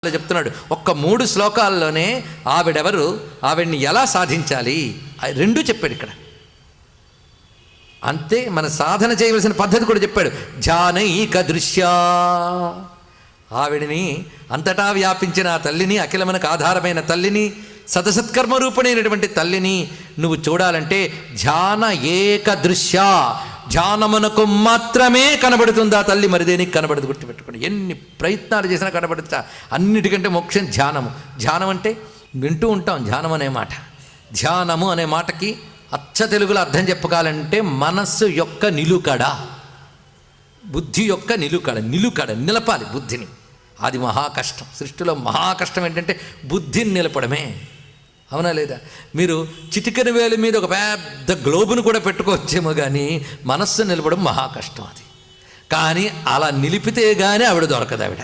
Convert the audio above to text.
చెప్తున్నాడు. ఒక్క 3 శ్లోకాల్లోనే ఆవిడెవరు, ఆవిడ్ని ఎలా సాధించాలి రెండూ చెప్పాడు ఇక్కడ. అంతే మన సాధన చేయవలసిన పద్ధతి కూడా చెప్పాడు. ధ్యానైక దృశ్యా, ఆవిడిని అంతటా వ్యాపించిన ఆ తల్లిని, అఖిలమునకు ఆధారమైన తల్లిని, సతసత్కర్మ రూపిణైనటువంటి తల్లిని నువ్వు చూడాలంటే ధ్యాన ఏక దృశ్య, ధ్యానమునకు మాత్రమే కనబడుతుంది ఆ తల్లి, మరిదేనికి కనబడదు. గుర్తుపెట్టుకోండి, ఎన్ని ప్రయత్నాలు చేసినా కనబడుతా. అన్నిటికంటే మోక్షం ధ్యానము. ధ్యానం అంటే వింటూ ఉంటాం ధ్యానం అనే మాట. ధ్యానము అనే మాటకి అచ్చ తెలుగులో అర్థం చెప్పగాలంటే మనస్సు యొక్క నిలుకడ, బుద్ధి యొక్క నిలుకడ నిలపాలి బుద్ధిని. అది మహా కష్టం. సృష్టిలో మహా కష్టం ఏంటంటే బుద్ధిని నిలపడమే. అవునా లేదా? మీరు చిటికెన వేలి మీద ఒక పెద్ద గ్లోబును కూడా పెట్టుకోవచ్చేమో కానీ మనస్సు నిలపడం మహా కష్టం అది. కానీ అలా నిలిపితే కానీ ఆవిడ దొరకదు. ఆవిడ